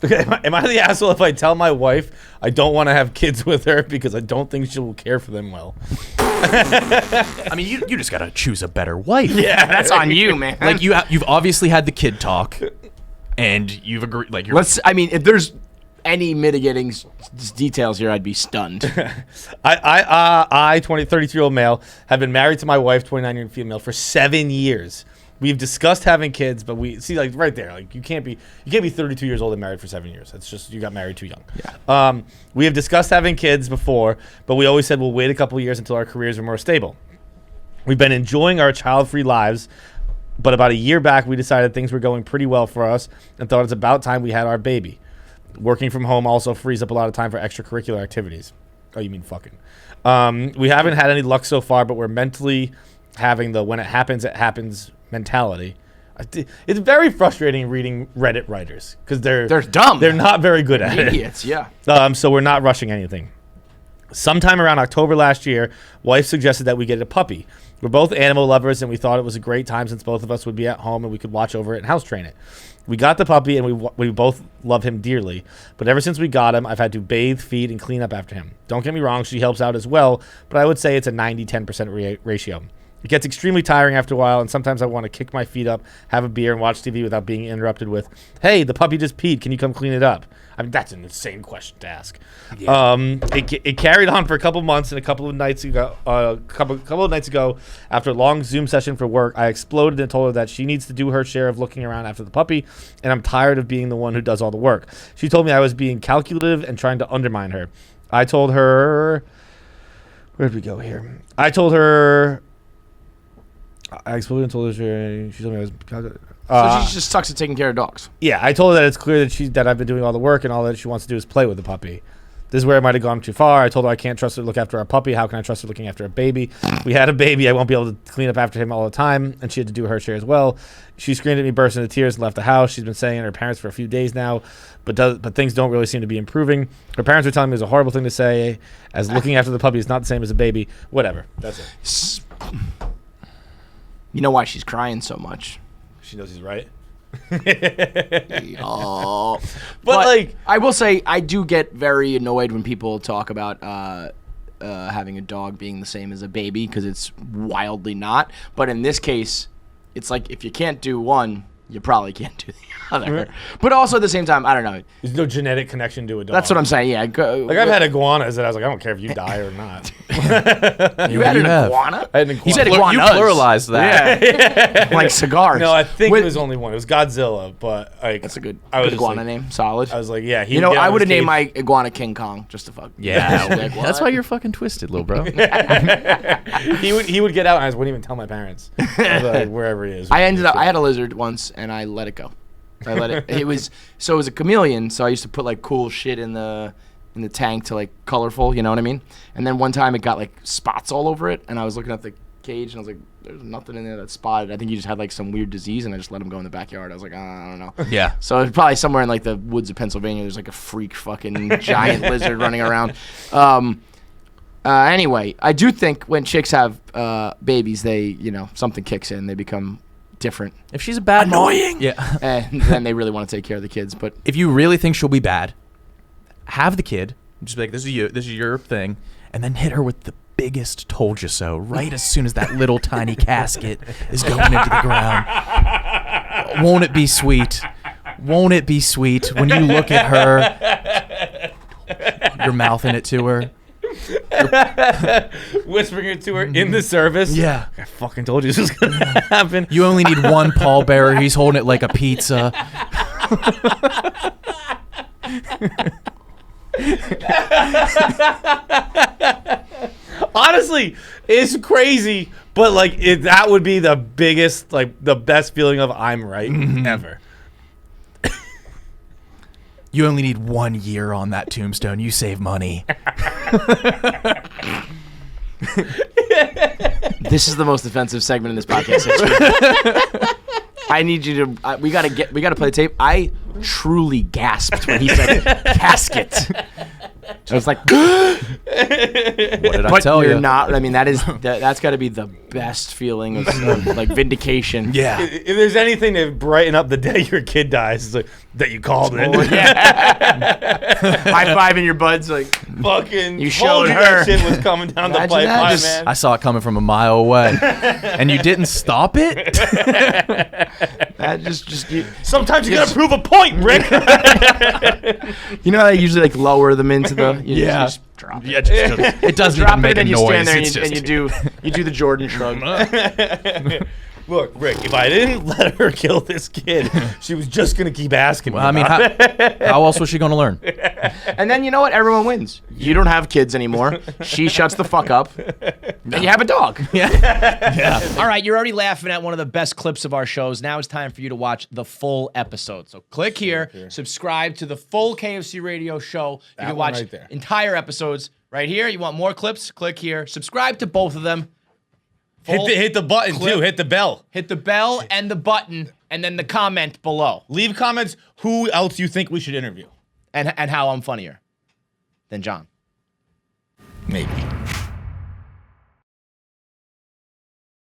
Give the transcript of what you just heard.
Okay, am I the asshole if I tell my wife I don't want to have kids with her because I don't think she will care for them well? I mean, you just gotta choose a better wife. Yeah, that's on you, man. Like you've obviously had the kid talk, and you've agreed. Like if there's any mitigating details here, I'd be stunned. I 32-year-old male, have been married to my wife, 29-year-old female, for 7 years. We've discussed having kids, but we see, like, right there, like, you can't be 32 years old and married for 7 years. It's just, you got married too young. Yeah. We have discussed having kids before, but we always said we'll wait a couple of years until our careers are more stable. We've been enjoying our child-free lives, but about a year back, we decided things were going pretty well for us and thought it's about time we had our baby. Working from home also frees up a lot of time for extracurricular activities. Oh, you mean fucking. We haven't had any luck so far, but we're mentally having the when it happens mentality. It's very frustrating reading Reddit writers because they're dumb. They're not very good at Idiots, it. yeah. So we're not rushing anything. Sometime around October last year, wife suggested that we get a puppy. We're both animal lovers, and we thought it was a great time since both of us would be at home and we could watch over it and house train it. We got the puppy, and we both love him dearly. But ever since we got him, I've had to bathe, feed, and clean up after him. Don't get me wrong, she helps out as well, but I would say it's a 90-10% ratio. It gets extremely tiring after a while, and sometimes I want to kick my feet up, have a beer, and watch TV without being interrupted with, "Hey, the puppy just peed. Can you come clean it up?" I mean, that's an insane question to ask. Yeah. It carried on for a couple months, and a couple of nights ago, after a long Zoom session for work, I exploded and told her that she needs to do her share of looking around after the puppy, and I'm tired of being the one who does all the work. She told me I was being calculative and trying to undermine her. I told her, where'd we go here? I exploded and told her she told me I was. So she just sucks at taking care of dogs. Yeah, I told her that it's clear that I've been doing all the work and all that she wants to do is play with the puppy. This is where I might have gone too far. I told her I can't trust her to look after our puppy. How can I trust her looking after a baby? We had a baby. I won't be able to clean up after him all the time, and she had to do her share as well. She screamed at me, burst into tears, and left the house. She's been saying it to her parents for a few days now, but things don't really seem to be improving. Her parents are telling me it's a horrible thing to say, as looking after the puppy is not the same as a baby. Whatever. That's it. You know why she's crying so much? She knows he's right. Oh. But like, I will say, I do get very annoyed when people talk about having a dog being the same as a baby, because it's wildly not. But in this case, it's like if you can't do one, you probably can't do the other. Right. But also at the same time, I don't know. There's no genetic connection to a dog. That's what I'm saying. Yeah. Like I've had iguanas that I was like, I don't care if you die or not. You had an iguana? I had an iguana. You said iguanas. You pluralized that. Yeah. Like cigars. No, I think it was only one. It was Godzilla, but like that's a good good iguana name. Solid. I was like, yeah. I would have named my iguana King Kong just to fuck. Yeah. That's why you're fucking twisted, little bro. He would get out and I just wouldn't even tell my parents. I was like, wherever he is. I had a lizard once and I let it go. I let it. It was a chameleon. So I used to put like cool shit in the tank to like colorful. You know what I mean? And then one time it got like spots all over it, and I was looking at the cage and I was like, "There's nothing in there that's spotted. I think he just had like some weird disease," and I just let him go in the backyard. I was like, I don't know. Yeah. So it's probably somewhere in like the woods of Pennsylvania. There's like a freak fucking giant lizard running around. Anyway, I do think when chicks have babies, they something kicks in. They become different. If she's a bad annoying, yeah, and then they really want to take care of the kids. But if you really think she'll be bad, have the kid. Just be like, this is your thing, and then hit her with the biggest "told you so" right as soon as that little tiny casket is going into the ground. Won't it be sweet? Won't it be sweet when you look at her, you're mouthing it to her. Whispering it to her in the service. Yeah. I fucking told you this was going to happen. You only need one pallbearer. He's holding it like a pizza. Honestly, it's crazy, but like that would be the biggest, like the best feeling of I'm right ever. You only need 1 year on that tombstone. You save money. This is the most offensive segment in this podcast history. I need you to. We gotta play the tape. I truly gasped when he said casket. I was like, What did I But tell you're you? not. I mean, that's got to be the best feeling of like vindication. Yeah. If there's anything to brighten up the day your kid dies, it's like that you called it. Oh, yeah. High five in your buds, like Fucking You told showed you her. that shit was coming down the Imagine that, pipeline, just- man. I saw it coming from a mile away, and you didn't stop it. that just you, Sometimes you gotta prove a point, Rick. you know, I usually like lower them into the you Yeah. just drop it. Yeah, it doesn't Drop even it make a and you noise. stand there It's and just, you do the Jordan shrug. Look, Rick, if I didn't let her kill this kid, she was just gonna keep asking me. Well, I mean, how else was she going to learn? And then you know what? Everyone wins. You don't have kids anymore. She shuts the fuck up. And you have a dog. All right, you're already laughing at one of the best clips of our shows. Now it's time for you to watch the full episode. So click here, subscribe to the full KFC radio show. You That can one watch right there. entire episodes right here. You want more clips? Click here. Subscribe to both of them. Full- hit the button clip. too. Hit the bell. Hit the bell and the button, and then the comment below. Leave comments. Who else you think we should interview? And how I'm funnier than John. Maybe.